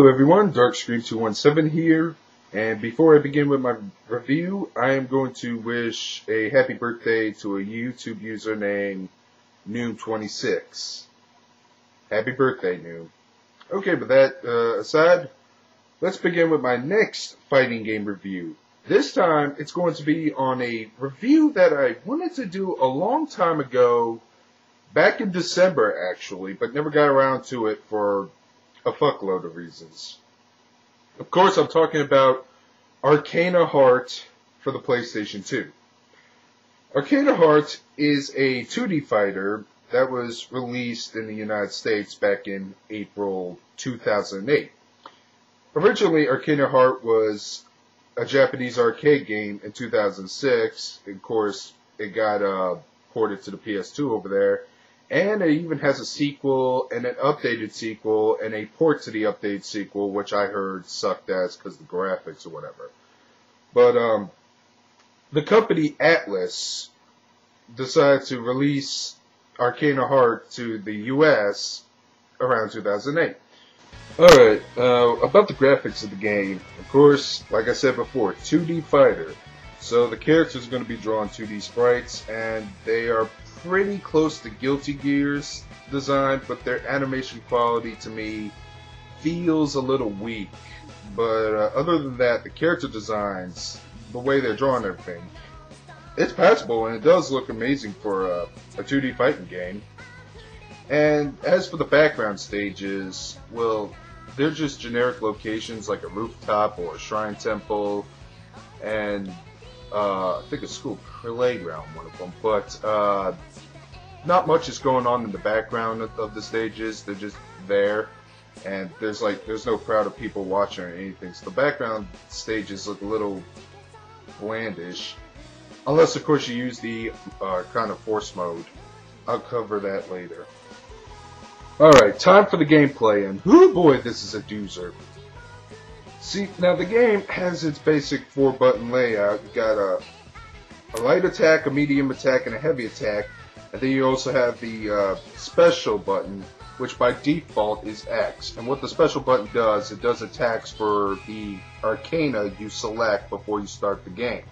Hello everyone, Darkscream217 here, and before I begin with my review, I am going to wish a happy birthday to a YouTube user named Noom26. Happy birthday, Noom. Okay, with that aside, let's begin with my next fighting game review. This time, it's going to be on a review that I wanted to do a long time ago, back in December actually, but never got around to it for a fuckload of reasons. Of course, I'm talking about Arcana Heart for the PlayStation 2. Arcana Heart is a 2D fighter that was released in the United States back in April 2008. Originally, Arcana Heart was a Japanese arcade game in 2006. Of course, it got ported to the PS2 over there. And it even has a sequel and an updated sequel and a port to the updated sequel, which I heard sucked ass because of the graphics or whatever. But the company Atlas decided to release Arcana Heart to the US around 2008. Alright, about the graphics of the game. Of course, like I said before, 2D fighter. So the characters are going to be drawn 2D sprites, and they are pretty close to Guilty Gear's design, but their animation quality to me feels a little weak. But other than that, the character designs, the way they're drawn and everything, it's passable, and it does look amazing for a 2D fighting game. And as for the background stages, well, they're just generic locations like a rooftop or a shrine temple, and I think a school playground, one of them, but not much is going on in the background of the stages. They're just there, and there's no crowd of people watching or anything, so the background stages look a little blandish, unless of course you use the Arcana Force mode. I'll cover that later. Alright, time for the gameplay, and oh boy, this is a doozer. See, now the game has its basic 4-button layout. You got a light attack, a medium attack, and a heavy attack. And then you also have the special button, which by default is X. And what the special button does, it does attacks for the Arcana you select before you start the game.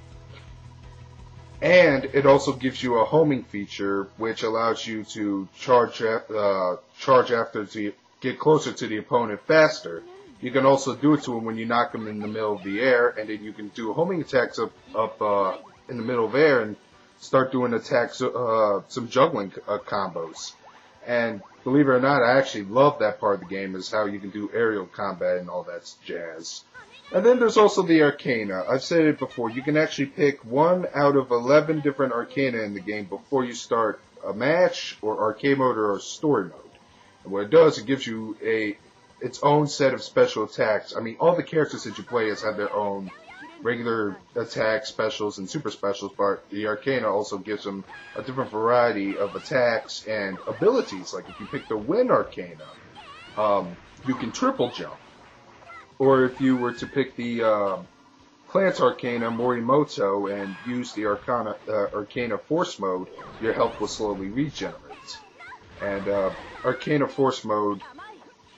And it also gives you a homing feature, which allows you to charge after to get closer to the opponent faster. You can also do it to him when you knock him in the middle of the air, and then you can do homing attacks up in the middle of air and start doing attacks, some juggling combos. And believe it or not, I actually love that part of the game, is how you can do aerial combat and all that jazz. And then there's also the Arcana. I've said it before, you can actually pick 1 out of 11 different Arcana in the game before you start a match, or arcade mode, or a story mode. And what it does, it gives you its own set of special attacks. I mean, all the characters that you play as have their own regular attacks, specials, and super specials, but the Arcana also gives them a different variety of attacks and abilities. Like if you pick the Wind Arcana, you can triple jump. Or if you were to pick the Plant Arcana Morimoto and use the Arcana Force mode, your health will slowly regenerate. And Arcana Force mode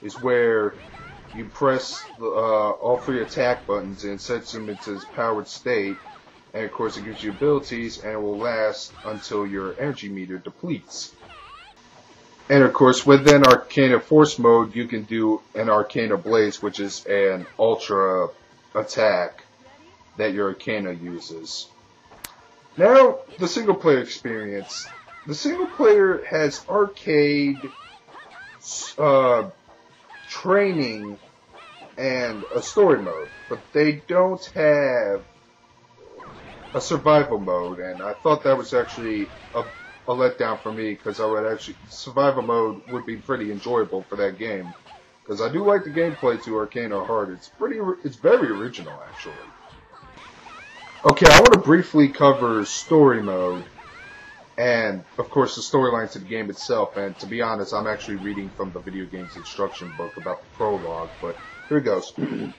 is where you press all 3 attack buttons and sets them into this powered state, and of course it gives you abilities, and it will last until your energy meter depletes. And of course within Arcana Force mode you can do an Arcana Blaze, which is an ultra attack that your Arcana uses. Now, the single player experience. The single player has arcade training and a story mode, but they don't have a survival mode, and I thought that was actually a letdown for me, because survival mode would be pretty enjoyable for that game, because I do like the gameplay to Arcana Heart. It's very original actually. Okay, I want to briefly cover story mode, and of course the storyline to the game itself. And to be honest, I'm actually reading from the video game's instruction book about the prologue, but here it goes. In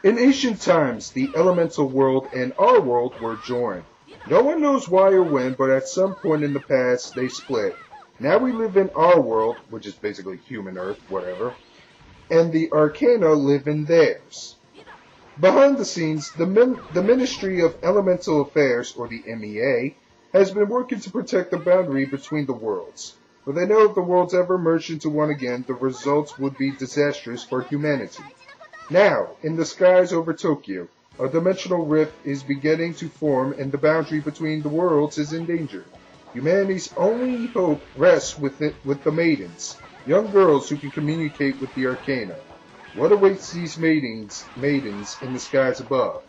ancient times, the elemental world and our world were joined. No one knows why or when, but at some point in the past, they split. Now we live in our world, which is basically human Earth, whatever. and the Arcana live in theirs. Behind the scenes, the Ministry of Elemental Affairs, or the MEA, has been working to protect the boundary between the worlds. For they know if the worlds ever merged into one again, the results would be disastrous for humanity. Now, in the skies over Tokyo, a dimensional rift is beginning to form and the boundary between the worlds is in danger. Humanity's only hope rests with the maidens, young girls who can communicate with the Arcana. What awaits these maidens in the skies above?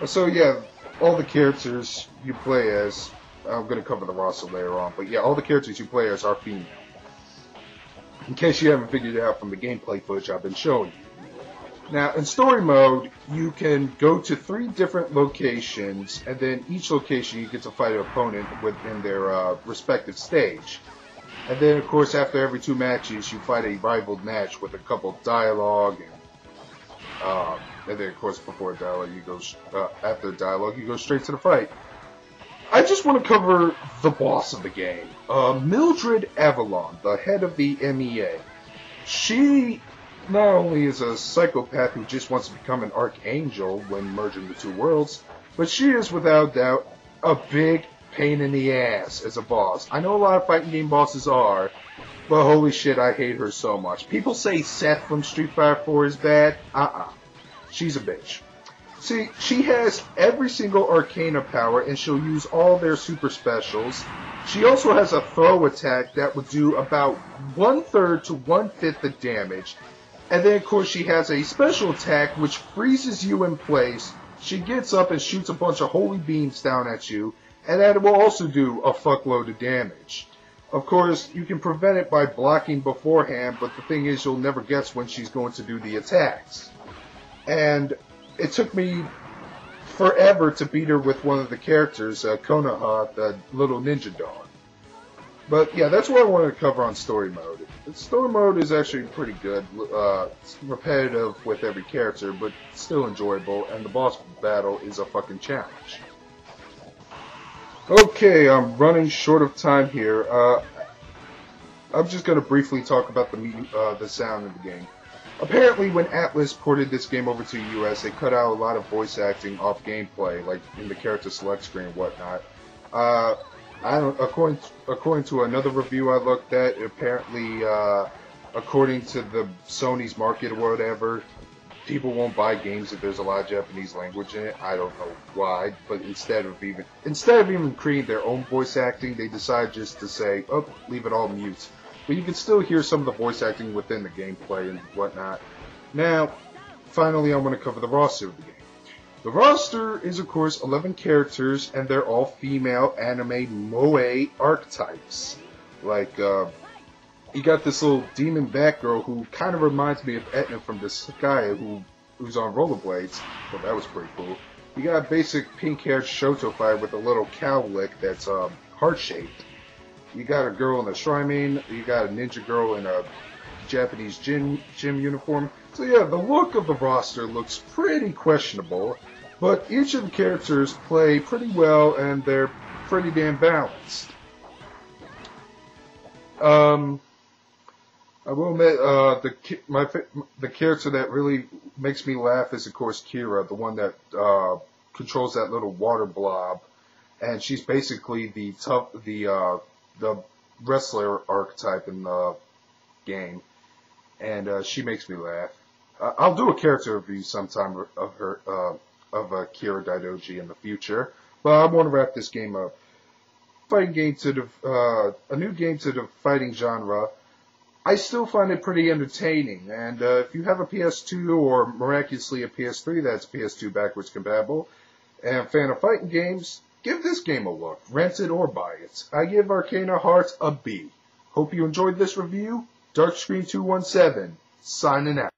So yeah, all the characters you play as, I'm going to cover the roster later on, but yeah, all the characters you play as are female. In case you haven't figured it out from the gameplay footage I've been showing you. Now, in story mode, you can go to 3 different locations, and then each location you get to fight an opponent within their respective stage. And then, of course, after every 2 matches, you fight a rival match with a couple of dialogue, and then, of course, before dialogue, after dialogue, you go straight to the fight. I just want to cover the boss of the game, Mildred Avalon, the head of the MEA. She not only is a psychopath who just wants to become an archangel when merging the 2 worlds, but she is without doubt a big pain in the ass as a boss. I know a lot of fighting game bosses are, but holy shit, I hate her so much. People say Seth from Street Fighter 4 is bad. She's a bitch. See, she has every single Arcana power, and she'll use all their super specials. She also has a throw attack that would do about 1/3 to 1/5 the damage. And then, of course, she has a special attack which freezes you in place. She gets up and shoots a bunch of holy beams down at you, and that will also do a fuckload of damage. Of course, you can prevent it by blocking beforehand, but the thing is, you'll never guess when she's going to do the attacks. And it took me forever to beat her with one of the characters, Konoha, the little ninja dog. But yeah, that's what I wanted to cover on story mode. Story mode is actually pretty good. It's repetitive with every character, but still enjoyable, and the boss battle is a fucking challenge. Okay, I'm running short of time here. I'm just going to briefly talk about the sound of the game. Apparently, when Atlas ported this game over to the US, they cut out a lot of voice acting off gameplay, like in the character select screen and whatnot. According to another review I looked at, apparently, according to the Sony's market or whatever, people won't buy games if there's a lot of Japanese language in it. I don't know why, but instead of even creating their own voice acting, they decide just to say, oh, leave it all mute. But you can still hear some of the voice acting within the gameplay and whatnot. Now, finally, I want to cover the roster of the game. The roster is, of course, 11 characters, and they're all female anime moe archetypes. Like, you got this little demon Batgirl who kind of reminds me of Etna from the Sky, who's on rollerblades. So that was pretty cool. You got a basic pink-haired Shoto fighter with a little cow lick that's heart-shaped. You got a girl in a shrine. You got a ninja girl in a Japanese gym uniform. So yeah, the look of the roster looks pretty questionable, but each of the characters play pretty well and they're pretty damn balanced. I will admit, the character that really makes me laugh is, of course, Kira, the one that controls that little water blob, and she's basically the wrestler archetype in the game, and she makes me laugh. I'll do a character review sometime of her, of Kira Daidoji in the future, but I want to wrap this game up. A new game to the fighting genre. I still find it pretty entertaining, and if you have a PS2 or miraculously a PS3 that's PS2 backwards compatible, and a fan of fighting games, give this game a look. Rent it or buy it. I give Arcana Hearts a B. Hope you enjoyed this review. Darkscreen217, signing out.